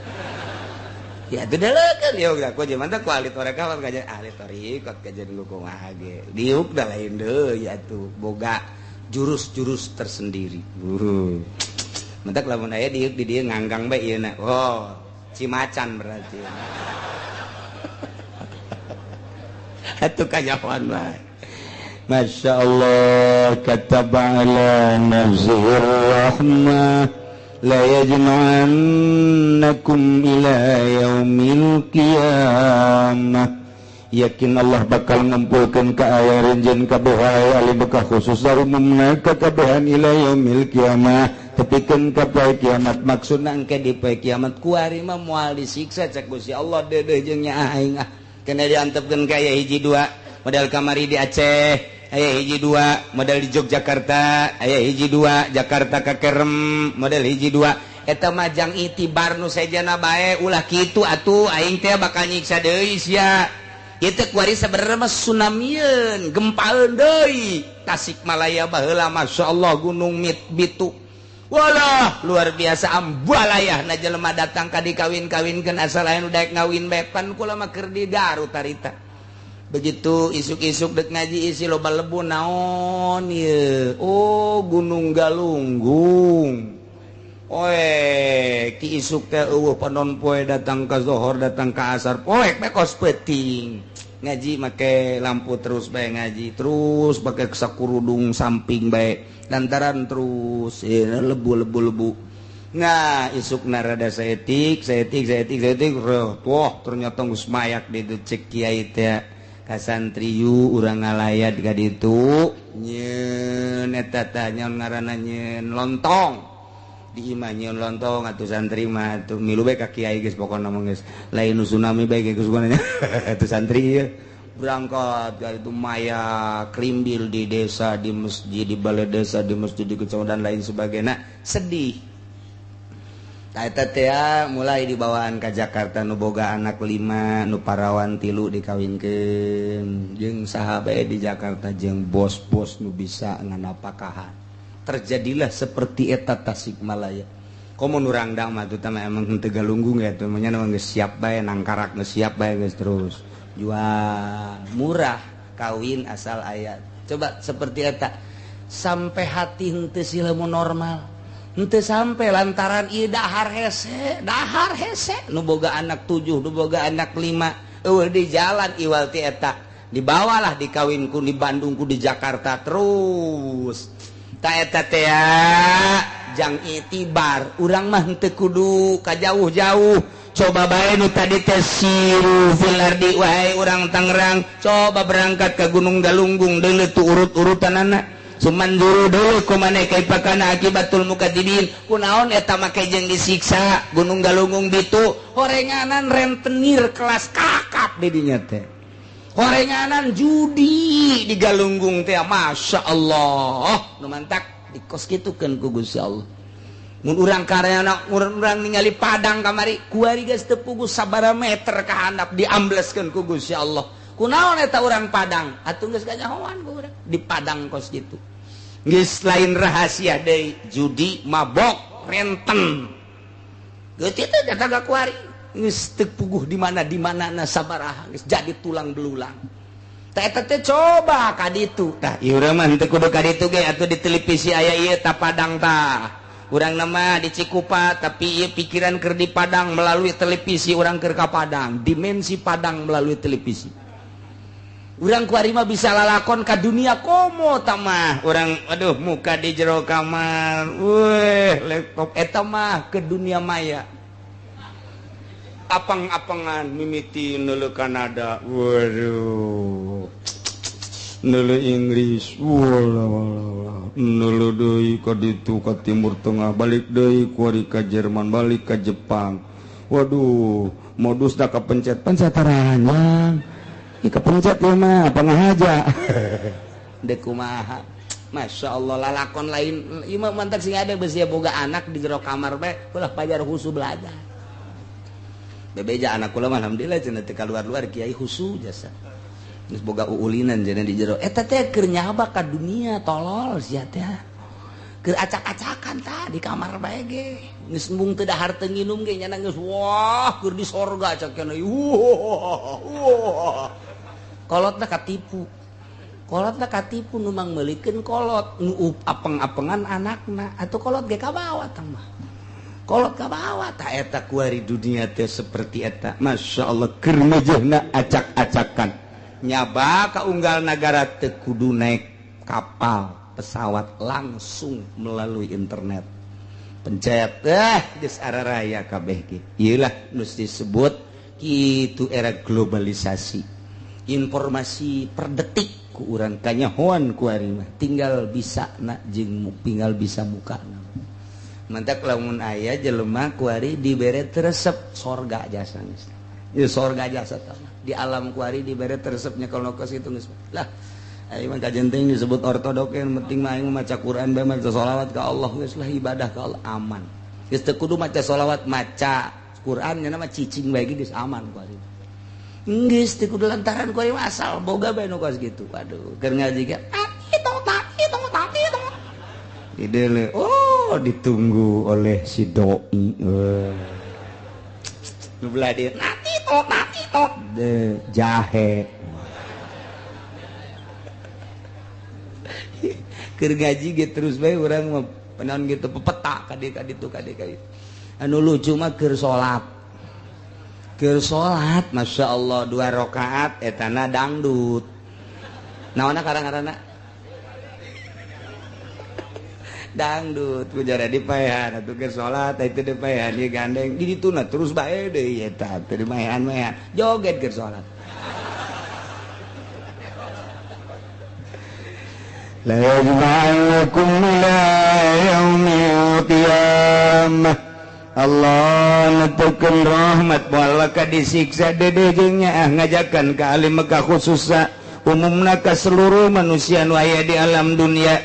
Ya teu deulekeun ya udah ku jeung mantap ku ahli thariqah kajen ahli thariqah kajen lu kumaha ge. Diuk da lain deui atuh boga jurus-jurus tersendiri. Mantap lamun aya diuk di dieu nganggang bae ieu na. Oh, cimacan berarti. Atuh kanyawan bae. Masya Allah kataba ala nafsihir rahmah la yajma'annakum ila yaumil qiyamah. Yakin Allah bakal ngumpulkeun ka aya renjeun kabeh ahli bekah khusus umumna kakabehan ila yaumil qiyamah tepikeun ka poe kiamat maksudna engke di poe kiamat ku ari mah moal disiksa cek Gusti Allah deudeuh jeung nya aing kena diantepkeun ka aya hiji dua modal kamari di Aceh aya hiji dua modal di Yogyakarta aya hiji dua Jakarta ka Kerem modal hiji dua eta majang itibar nu sejana bae ulah kitu atuh aing teh bakal nyiksa deui sia ieu teh kuari sabenerna mah tsunamieun gempaeun deui Tasikmalaya baheula masyaallah gunung Bitu walah luar biasa ambalayahna jelema datang ka dikawin-kawinkeun asal aya nu daek ngawin bae pan kula mah keur di Garut tarita. Begitu isuk-isuk dek ngaji isi loba lebu naon ye oh Gunung Galunggung ki isuk teh eueuh panon poe datang ka zohor datang ka asar poek bae kos peuting ngaji make lampu terus bae ngaji terus pake sakurudung samping bae lantaran terus lebu nah isukna rada saeutik wah ternyata geus mayak di cek kiai teh kasantriyu urang ngalayat ka ditu nyeun eta teh nyaon ngaranna nyeun lontong di imah nyeun lontong atuh santri mah atuh milu bae ka kiai geus pokona mah geus lain nu tsunami bae geus gunanya atuh santri berangkat ka itu maya krimbil di desa di masjid di balai desa di masjid di kecamatan lain sebagainya sedih. Eta teh mulai dibawaan ka Jakarta nu boga anak 5 nu parawan 3 dikawinkeun jeung saha bae di Jakarta jeung bos-bos nu bisa nganapakahan. Terjadilah seperti eta Tasikmalaya. Komun urang dang mah terutama emang henteu galunggung ya teh nya geus siap bae nangkarak geus siap bae geus terus. Jual murah kawin asal aya. Coba seperti eta sampai hati henteu silamun normal. Henteu sampai lantaran ieu dahar hese nu boga anak 7 nu boga anak 5 eueuh di jalan iwal ti eta dibawalah dikawinku di Bandungku di Jakarta terus ta eta teh jang itibar urang mah henteu kudu ka jauh-jauh coba bae nu tadi teh siru fil ardi wahai urang Tangerang coba berangkat ke Gunung Galunggung deuleu tu urut-urutanana cuman dulu kumane kaipakana akibatul mukadzibin kunaon eta make jeung disiksa Gunung Galunggung Bitu horenganan rentenir kelas kakap di dinya teh horenganan judi di Galunggung teh Masya Allah nu mantak dikos kitukeun ku Gusti Allah mun urang karyana urang ningali padang kamari kuari geus teu puguh sabaraha meter ka handap diambleskeun ku Gusti Allah kunaon eta urang padang atuh geus ganyahoan ku urang di padang kos kitu geus lain rahasia deui judi mabok renten geuti teh dataga kuari geus teu puguh di mana-na sabaraha geus jadi tulang belulang tah eta teh coba ka ditu tah ieu urang mah teu kudu ka ditu ge atuh di televisi aya ieu tah padang tah urang nama di Cikupa tapi ieu pikiran keur di Padang melalui televisi urang keur ka Padang dimensi Padang melalui televisi urang kuari mah bisa lalakon ka dunia komo tah mah urang aduh muka di jero kamar weh laptop eta mah ke dunia maya apang-apangan mimiti neuleuh Kanada waduh neuleuh Inggris walah neuleuh deui ka ditu ka Timur Tengah balik deui kuari ka Jerman balik ka Jepang waduh modus da kapencet-pencet taranya ieu kapencet ieu mah pangahaja deuk kumaha Masya Allah lalakon lain ieu mah mantak sing ada beus boga anak di jero kamar bae ulah pajar husu belajar bebeja anak kula mah alhamdulillah cenah teu kaluar-luar kiai husu jasa geus boga uulinan cenah di jero eta teh keur nyaba ka dunia tolol sia teh keur acak-acakan tah di kamar bae ge geus embung teu dahar teu nginum ge nya geus wah keur di sorga cak kana kolotna katipu nu mang meulikeun kolot nu apeng-apengan anakna atuh kolot ge ka bawah tah mah kolot ka bawah tah eta kuari dunia teh seperti eta Masya Allah keur mejehna acak-acakan nyaba ka unggal nagara teu kudu naik kapal pesawat langsung melalui internet pencet geus araraya kabeh ge ieu lah nu disebut kitu era globalisasi informasi per detik ku urang kanyahoan kuari mah tinggal bisa na jeung tinggal bisa mukana mantak lamun aya jelema kuari dibere resep sorga jasa geus ieu sorga jasa tah di alam kuari dibere resepnya kalau kos itu geus lah ai mah kajenting disebut ortodok yang penting mah aing maca Quran bae maca sholawat ka Allah geus lah ibadah ka Allah aman geus teu kudu maca sholawat maca Quran nya mah cicing bae geus aman kuari geus teu kudu lantaran kuari mah asal boga bae nu kos kitu aduh keur ngaji ge itu idele oh ditunggu oleh si doi nu belah dia nanti to de jahe keur ngaji ge terus bae urang mah panaon gitu pepeta ka ditu anu lucu mah keur salat Masya Allah 2 rakaat etana dangdut naonna karang-karana dangdut ku jara dipaehan atuh keur salat itu dipaehan ieu gandeng di dituna terus bae deui eta teu dimaehan-maehan joget keur salat la yajma'ukum ila yaumil qiyamah Allah netekeun rahmat moal ka disiksa dede jeung nya ngajakan ka alim ka khususna umumna ka seluruh manusia nu aya di alam dunia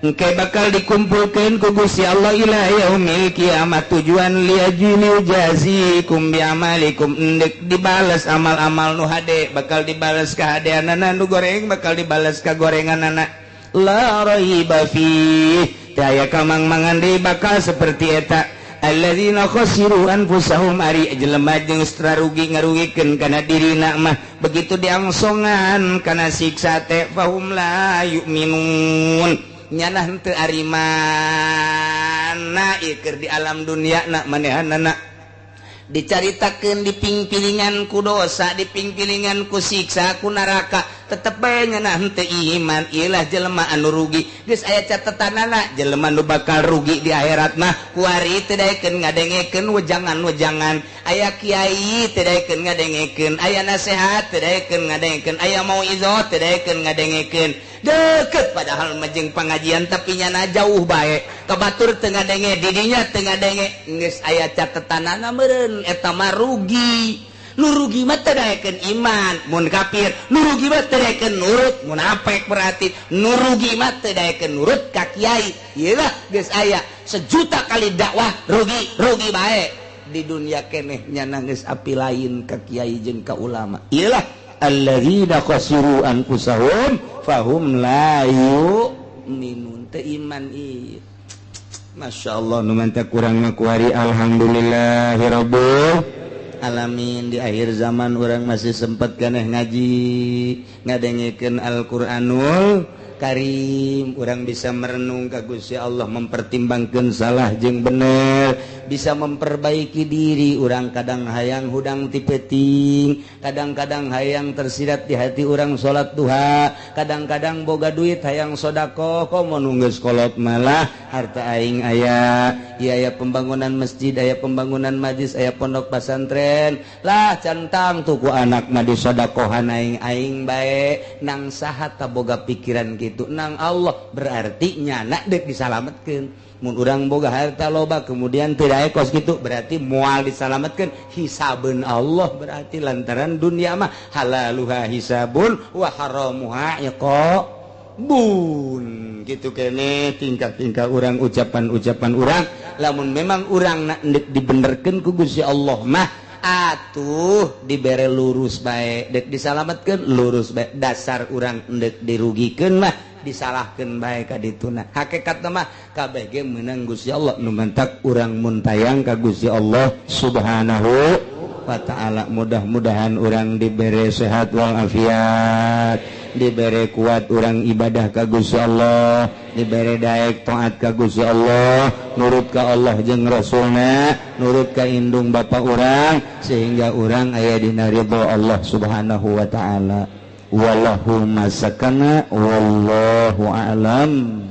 engke bakal dikumpulkeun ku Gusti Allah ila yaumil kiamat tujuan liajili jazikum bi amalikum endek dibales amal-amal nu hade bakal dibales ka hadeanana nu goreng bakal dibales ka gorenganana la raiba fi daya kamang mangandei bakal seperti eta alladzina khasiru anfusahum ari jelema jeung rugi ngarugikeun kana dirina mah begitu diangsongan kana siksa teh fahum la yu'minun nyana henteu ari mana ieu keur di alam dunia na manehanana dicaritakeun dipingpilingan ku dosa dipingpilingan ku siksa ku neraka tetep bae nyana henteu iman ieulah jelema anu rugi geus aya catatanana jelema nu bakal rugi di akhirat mah kuari teu daekeun ngadengekeun wejangan-wejangan aya kiai teu daekeun ngadengekeun aya nasihat teu daekeun ngadengekeun aya mauizah teu daekeun ngadengekeun deket padahal majeng pengajian tapi nyana jauh bae kabatur teu ngadenge didinya teu ngadenge geus aya catatanana meureun eta mah rugi nurugi mah teu daekeun iman mun kafir nurugi mah teu daekeun nurut munafik berarti nurugi mah teu daekeun nurut ka kiai ieu lah geus aya sejuta kali dakwah rugi bae di dunia keneh nyana geus api lain ka kiai jeung ka ulama ieu lah alladzina khasiru anfusahum fahum la yu'minun teu iman ieu. Masya Allah nu mantap kurang makuari alhamdulillahirabbil alamin. Di akhir zaman orang masih sempat keneh ngaji ngadengikeun Al-Qur'anul Karim, orang bisa merenung ka Gusti Allah, mempertimbangkan salah jeung bener, bisa memperbaiki diri. Orang kadang hayang hudang ti peuting, kadang-kadang hayang tersirat di hati orang salat duha, kadang-kadang boga duit hayang sodako, komo nunggeus kolot malah harta aing aya, ieu aya pembangunan masjid, aya pembangunan majlis, aya pondok pesantren, lah cantang tuku anak mah disodakohan aing bae. Nang saha ta boga pikiran kitu? Nang Allah berarti nyana dek disalametkeun. Mun urang boga harta loba kemudian teu daekos kitu berarti moal disalametkeun hisabeun Allah, berarti lantaran dunia mah halaluha hisabun wa haramuha iqabun. Gitu kene tingkah-tingkah urang, ucapan-ucapan urang. Lamun memang urang nak dibenerkeun ku Gusti Allah mah atuh dibere lurus bae, dek disalametkeun lurus bae. Dasar urang dek dirugikeun mah disalahkeun bae ka dituna. Hakikatna mah kabeh ge meunang Gusti Allah, nu mentak urang mun tayang ka Gusti Allah Subhanahu wa ta'ala. Mudah-mudahan urang dibere sehat wal afiat, dibere kuat urang ibadah ka Gusti Allah, dibere daek taat ka Gusti Allah, nurut ka Allah jeung Rasulna, nurut ka indung bapa urang, sehingga urang aya dina ridha Allah Subhanahu wa ta'ala. Wallahu masakana wallahu a'lam.